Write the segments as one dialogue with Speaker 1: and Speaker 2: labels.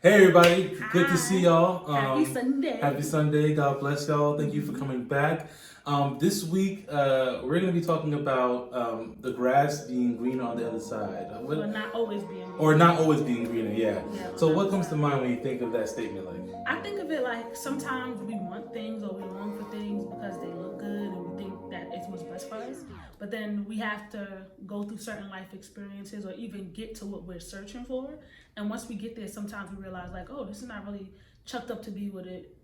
Speaker 1: Hey everybody, good to
Speaker 2: Hi.
Speaker 1: see y'all.
Speaker 2: Happy Sunday.
Speaker 1: Happy Sunday. God bless y'all. Thank you for coming back. This week we're going to be talking about the grass being greener on the other side.
Speaker 2: Or not always being greener.
Speaker 1: Or not always being greener, yeah.
Speaker 2: Yeah,
Speaker 1: So what comes to mind when you think of that statement?
Speaker 2: I think of it like sometimes we want things or we long for things because they look good and we think that it's what's best for us. But then we have to go through certain life experiences or even get to what we're searching for. And once we get there, sometimes we realize like, oh, this is not really chucked up to be what it,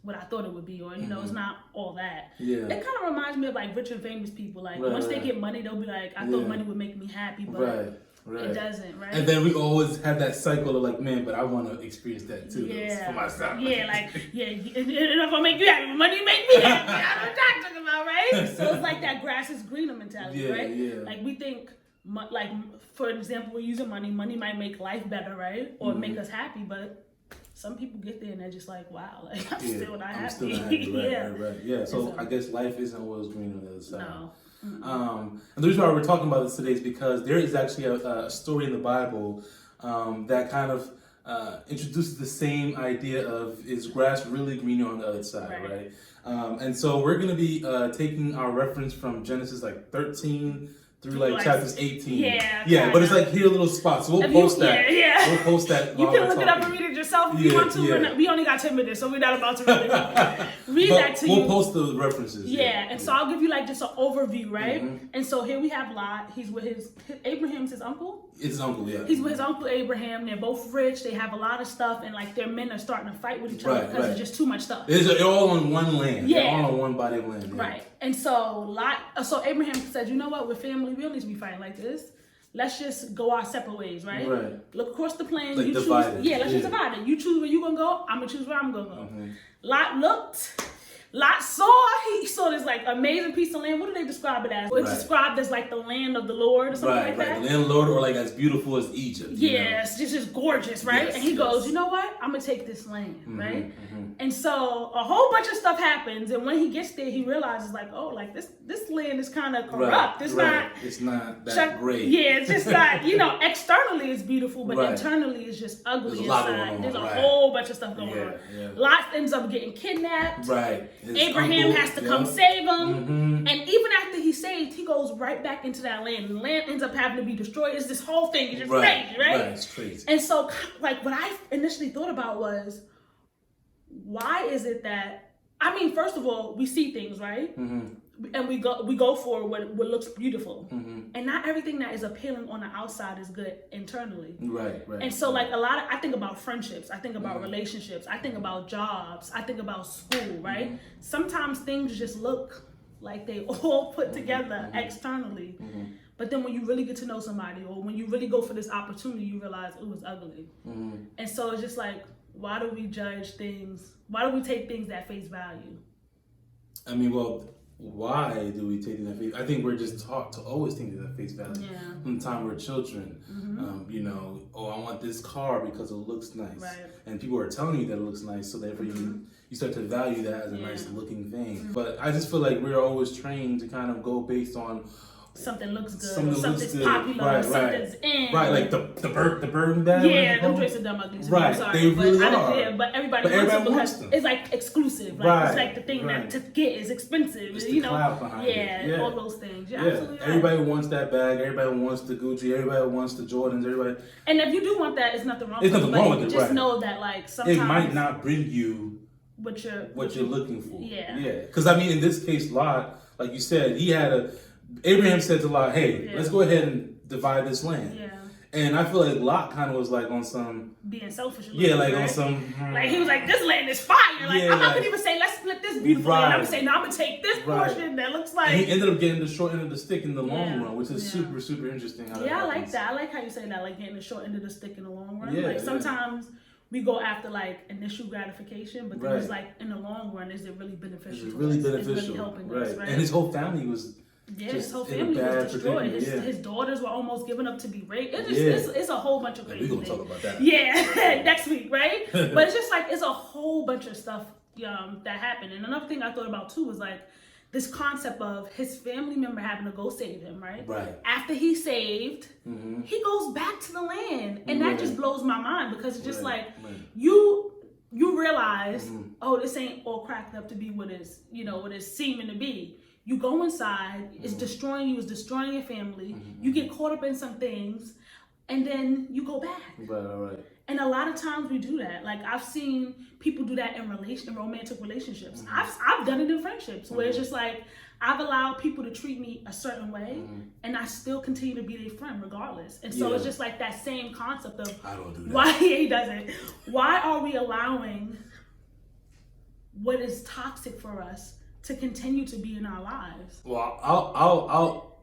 Speaker 2: what I thought it would be, or it's not all that.
Speaker 1: Yeah.
Speaker 2: It kind of reminds me of like rich and famous people. Like once they get money, they'll be like, I thought money would make me happy, but it doesn't, right?
Speaker 1: And then we always have that cycle of like, man, but I want to experience that too.
Speaker 2: Yeah.
Speaker 1: For myself.
Speaker 2: Yeah, it's not gonna make you happy. Money make me happy. I know what I'm talking about, right? So it's like that grass is greener mentality, right?
Speaker 1: Yeah.
Speaker 2: Like we think, like for example, we're using money. Money might make life better, right? Or make us happy, but some people get there and they're just like, wow, like I'm still not happy.
Speaker 1: Still not happy. Right. Yeah. So I guess life isn't always green on the other side.
Speaker 2: No.
Speaker 1: And the reason why we're talking about this today is because there is actually a story in the Bible that kind of introduces the same idea of is grass really greener on the other side, right? And so we're going to be taking our reference from Genesis 13 through chapters 18. Yeah, but it's like here little spots. So we'll post that. We'll post that.
Speaker 2: You can look it up and read it yourself if you want to. We only got 10 minutes, so we're not about to read that to you.
Speaker 1: We'll post the references.
Speaker 2: And so I'll give you just an overview, right? And so here we have Lot. He's with Abraham's his uncle.
Speaker 1: It's his uncle, yeah.
Speaker 2: He's with his uncle Abraham. They're both rich. They have a lot of stuff, and their men are starting to fight with each other because there's just too much stuff.
Speaker 1: They're all on one land. They're all on one body of land.
Speaker 2: Right. And so Abraham said, you know what? We're family. We don't need to be fighting like this. Let's just go our separate ways, right? Look across the plain. You choose. Let's just divide it. You choose where you're gonna go. I'm gonna choose where I'm gonna go. Lot looked. Lot he saw this amazing piece of land. What do they describe it as? It's described as the land of the Lord or something like that.
Speaker 1: The land of the Lord, or as beautiful as Egypt.
Speaker 2: Yes, just gorgeous, right? And he goes, you know what? I'm gonna take this land, right? And so a whole bunch of stuff happens, and when he gets there, he realizes this land is kind of corrupt. It's
Speaker 1: not that great.
Speaker 2: Yeah, it's just not. Externally it's beautiful, but internally it's just ugly inside. There's a whole bunch of stuff going on. Lot ends up getting kidnapped. Abraham has to come save him. And even after he's saved, he goes right back into that land. And the land ends up having to be destroyed. It's this whole thing. It's just crazy, right?
Speaker 1: It's crazy.
Speaker 2: And so, what I initially thought about was, why is it that, first of all, we see things, right? And we go for what looks beautiful. And not everything that is appealing on the outside is good internally. Right. And so I think about friendships, I think about relationships, I think about jobs, I think about school, right? Sometimes things just look like they all put together externally. But then when you really get to know somebody, or when you really go for this opportunity, you realize it was ugly. And so it's just why do we judge things? Why do we take things at face value?
Speaker 1: Why do we take things at face value? I think we're just taught to always take things at face value. From the time we're children. I want this car because it looks nice. And people are telling you that it looks nice, so therefore you start to value that as a nice looking thing. But I just feel like we're always trained to kind of go based on
Speaker 2: something looks good, something's popular, something's in.
Speaker 1: Like the burden bag.
Speaker 2: Them dresses are dumb ugly.
Speaker 1: Right,
Speaker 2: sorry,
Speaker 1: they really
Speaker 2: are. But everybody wants them because it's exclusive. It's the thing that to get is expensive.
Speaker 1: It's the clout behind it.
Speaker 2: All those things. You're absolutely right.
Speaker 1: Everybody wants that bag. Everybody wants the Gucci. Everybody wants the Jordans. Everybody.
Speaker 2: And if you do want that, there's nothing wrong.
Speaker 1: with it.
Speaker 2: Just know that sometimes
Speaker 1: it might not bring you what you're looking for. Because in this case, Lot, like you said, Abraham said to Lot, hey, let's go ahead and divide this land. And I feel like Lot kind of was on some
Speaker 2: being selfish.
Speaker 1: On some
Speaker 2: he was like, this land is fire. I'm not gonna even say let's split this beautiful land. I'm gonna say no, I'm gonna take this portion that looks like.
Speaker 1: And he ended up getting the short end of the stick in the long run, which is super, super interesting.
Speaker 2: I like that. I like how you say that, getting the short end of the stick in the long run. Sometimes we go after initial gratification, but then it's in the long run, is it really beneficial?
Speaker 1: It's really beneficial.
Speaker 2: It's really helping us, right?
Speaker 1: And his whole family was.
Speaker 2: His whole family was destroyed. His daughters were almost given up to be raped. It's a whole bunch of crazy
Speaker 1: things. We're going to talk about that.
Speaker 2: Next week, right? But it's just it's a whole bunch of stuff that happened. And another thing I thought about too was this concept of his family member having to go save him, right?
Speaker 1: Right.
Speaker 2: After he's saved, he goes back to the land. And that just blows my mind, because it's just like, you realize, oh, this ain't all cracked up to be what is, what it's seeming to be. You go inside, it's destroying you, it's destroying your family. You get caught up in some things, and then you go back.
Speaker 1: Right.
Speaker 2: And a lot of times we do that. Like, I've seen people do that in romantic relationships. I've done it in friendships, where it's just like, I've allowed people to treat me a certain way, and I still continue to be their friend regardless. And so it's just like that same concept of,
Speaker 1: I don't do that.
Speaker 2: Why he doesn't. Why are we allowing what is toxic for us to continue to be in our lives?
Speaker 1: Well,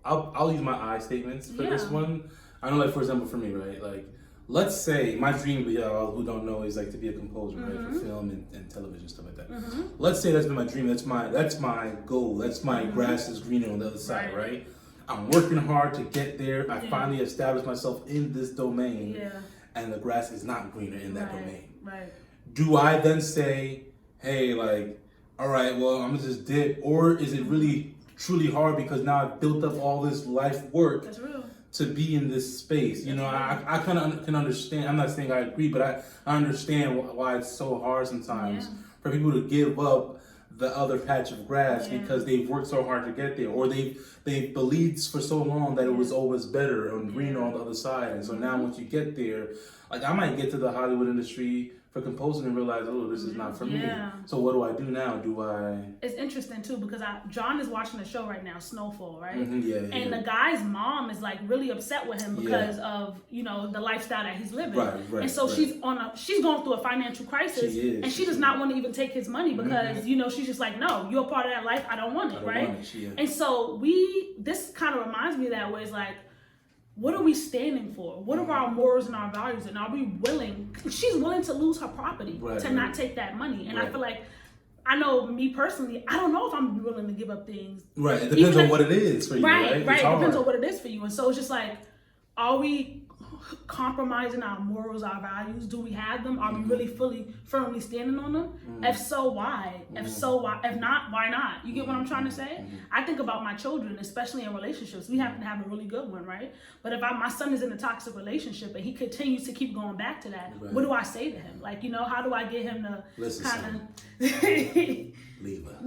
Speaker 1: I'll use my I statements for this one. I know, like, for example, for me, right? Like, let's say my dream, who don't know, is like to be a composer, right, for film and television, stuff like that. Let's say that's been my dream. That's my goal. That's my grass is greener on the other side, right? I'm working hard to get there. I finally established myself in this domain, and the grass is not greener in that domain.
Speaker 2: Right.
Speaker 1: Do I then say, hey, like, all right, well, I'm gonna just dip, or is it really truly hard because now I've built up all this life work?
Speaker 2: That's real.
Speaker 1: To be in this space, I kind of can understand. I'm not saying I agree, but I understand why it's so hard sometimes for people to give up the other patch of grass because they've worked so hard to get there, or they've believed for so long that it was always better and greener on the other side. And so now once you get there, like, I might get to the Hollywood industry for composing and realize, oh, this is not for me. So what do I do now?
Speaker 2: It's interesting too, because John is watching the show right now, Snowfall, right? And
Speaker 1: the
Speaker 2: guy's mom is like really upset with him because of the lifestyle that he's living.
Speaker 1: Right.
Speaker 2: And so she's going through a financial crisis, and she does not want to even take his money because she's just like, no, you're a part of that life. I don't want it, right? And so this kind of reminds me of that, where it's like, what are we standing for? What are our morals and our values? And are we willing? She's willing to lose her property to not take that money. And I feel like, I know me personally, I don't know if I'm willing to give up things.
Speaker 1: Right. It depends on what it is for you. Right.
Speaker 2: It depends on what it is for you. And so it's just like, are we compromising our morals, our values? Do we have them? Are we really firmly standing on them? If so, why? If not, why not? You get what I'm trying to say? I think about my children, especially in relationships. We happen to have a really good one, right? But if my son is in a toxic relationship and he continues to keep going back to that, what do I say to him? Like, how do I get him to kind of
Speaker 1: leave her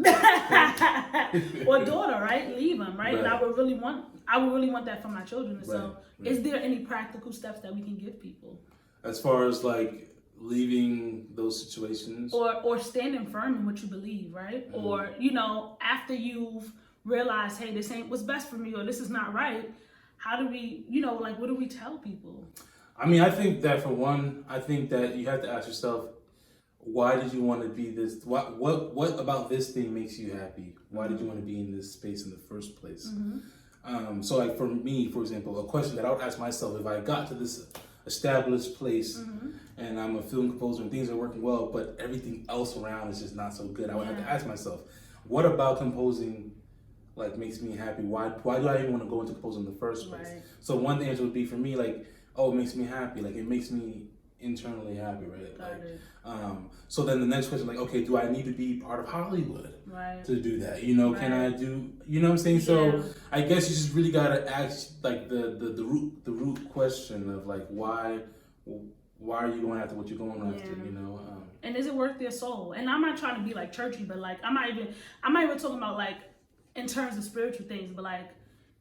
Speaker 2: or daughter, right? Leave him, right? And I would really want that for my children. And so, is there any practical steps that we can give people
Speaker 1: as far as like leaving those situations,
Speaker 2: or standing firm in what you believe, right? Or after you've realized, hey, this ain't what's best for me, or this is not right, how do we, what do we tell people?
Speaker 1: I mean, I think that for one, I think that you have to ask yourself, why did you want to be this? What about this thing makes you happy? Why did you want to be in this space in the first place? So like for me, for example, a question that I would ask myself if I got to this established place and I'm a film composer and things are working well, but everything else around is just not so good, I would have to ask myself, what about composing like makes me happy? Why do I even want to go into composing in the first place? So one answer would be for me, like, oh, it makes me happy. Like, it makes me internally happy, right? So then the next question, like, okay, do I need to be part of Hollywood to do that? Can I do, what I'm saying? So I guess you just really gotta ask like the root question of like, why are you going after what you're going after?
Speaker 2: And is it worth their soul? And I'm not trying to be like churchy, but like I'm not even talking about like in terms of spiritual things, but like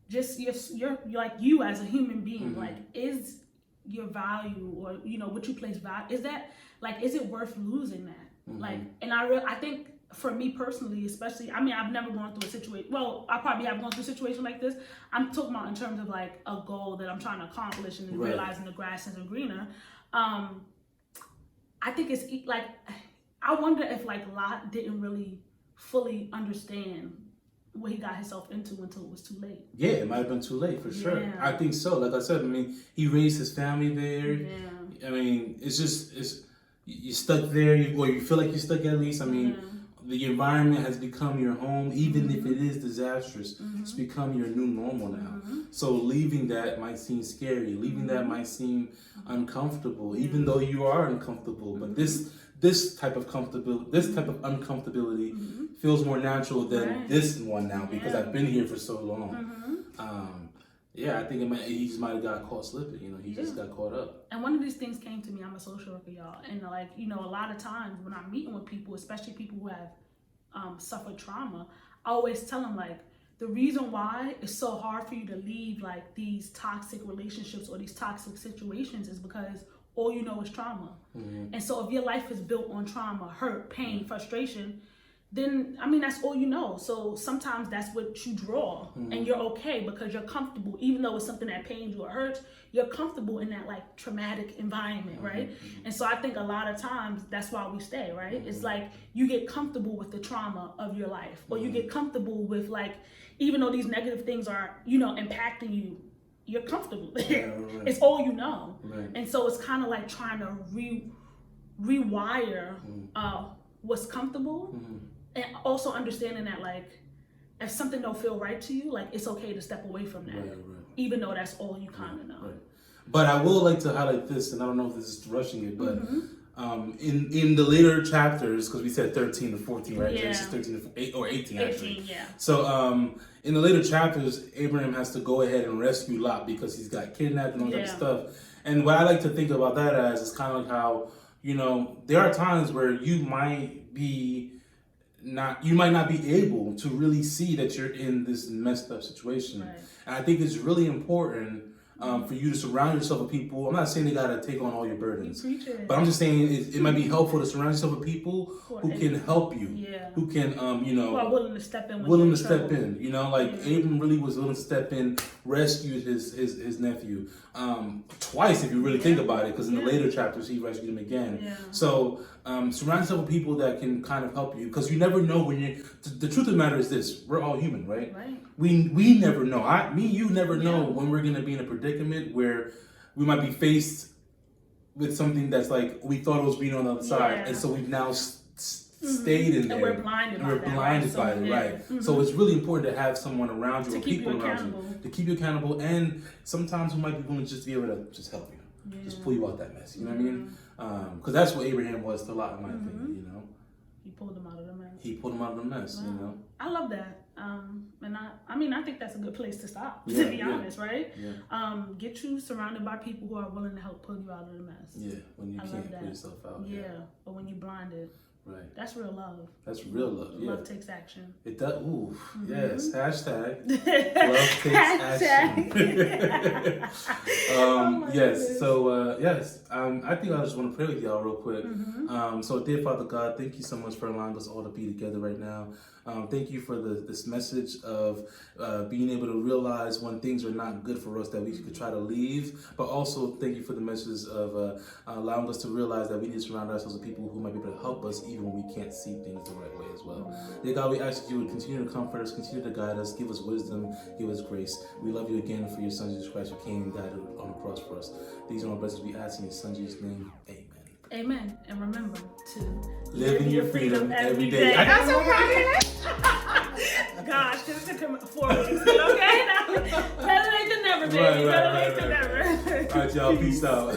Speaker 2: just you're like you as a human being, like is your value or what you place value, is that like, is it worth losing that? Like, and I think for me personally, especially, I mean, I've never gone through a situation, well, I probably have gone through a situation like this. I'm talking about in terms of like a goal that I'm trying to accomplish and realizing the grass isn't greener. I think it's like, I wonder if like Lot didn't really fully understand what he got himself into until it was too late. Yeah,
Speaker 1: it might have been too late for sure. I think so. Like I said, I mean, he raised his family there. I mean, it's you're stuck there, or you feel like you're stuck at least. I mean, the environment has become your home, even if it is disastrous. It's become your new normal now. So leaving that might seem scary. Leaving that might seem uncomfortable, even though you are uncomfortable. But this this type of uncomfortability feels more natural than this one now because I've been here for so long. I think he just might have got caught slipping. He just got caught up.
Speaker 2: And one of these things came to me. I'm a social worker, y'all, and a lot of times when I'm meeting with people, especially people who have suffered trauma, I always tell them the reason why it's so hard for you to leave these toxic relationships or these toxic situations is because all you know is trauma. And so if your life is built on trauma, hurt, pain, frustration, then that's all you know. So sometimes that's what you draw, and you're okay because you're comfortable, even though it's something that pains you or hurts. You're comfortable in that traumatic environment, right? And so I think a lot of times that's why we stay, right? It's you get comfortable with the trauma of your life, or you get comfortable with even though these negative things are impacting you, you're comfortable. It's all you know, and so it's kind of trying to rewire what's comfortable. And also understanding that if something don't feel right to you, it's okay to step away from that, even though that's all you kind of know.
Speaker 1: But I will like to highlight this, and I don't know if this is rushing it, but in the later chapters, because we said 13 to 14, right? Genesis 13 to 8 or 18 actually.
Speaker 2: 18, yeah.
Speaker 1: So in the later chapters, Abraham has to go ahead and rescue Lot because he's got kidnapped and all that stuff. And what I like to think about that as is kind of like how there are times where you might not be able to really see that you're in this messed up situation. And I think it's really important for you to surround yourself with people. I'm not saying they gotta take on all your burdens, but I'm just saying it might be helpful to surround yourself with people who can help you, who can who are willing to step in. Abram really was willing to step in, rescued his nephew twice if you really think about it, because in the later chapters he rescued him again. So surround yourself with people that can kind of help you, because you never know when you're. The truth of the matter is this: we're all human, right? We never know. You never know when we're gonna be in a predicament where we might be faced with something that's we thought it was being on the other side, and so we've now stayed in there,
Speaker 2: and we're blinded by it,
Speaker 1: right? So it's really important to have someone around you, or people around you, to keep you accountable, and sometimes we might be willing to just be able to just help you, just pull you out that mess. You know what I mean? Because that's what Abraham was to Lot, in my opinion.
Speaker 2: He pulled him out of the mess.
Speaker 1: Wow.
Speaker 2: I love that. And I think that's a good place to stop, to be honest, right? Get you surrounded by people who are willing to help pull you out of the mess.
Speaker 1: When you can't pull yourself out.
Speaker 2: Or when you're blinded.
Speaker 1: Right.
Speaker 2: That's real love.
Speaker 1: That's real love.
Speaker 2: Love takes action.
Speaker 1: It does. Ooh, yes. Hashtag love takes action. Yes. So I think I just want to pray with y'all real quick. So dear Father God, thank you so much for allowing us all to be together right now. Thank you for this message of being able to realize when things are not good for us that we could try to leave, but also thank you for the message of allowing us to realize that we need to surround ourselves with people who might be able to help us even when we can't see things the right way as well. Dear God, we ask that you would continue to comfort us, continue to guide us, give us wisdom, give us grace. We love you again for your Son Jesus Christ who came and died on the cross for us. These are our blessings we ask in your Son Jesus' name. Amen.
Speaker 2: Amen. And remember to
Speaker 1: live in your freedom every day.
Speaker 2: I got so proud of you. Gosh, this is 4 weeks. Okay? Now, better late than never, baby. Better late than never.
Speaker 1: All right, y'all. Peace out.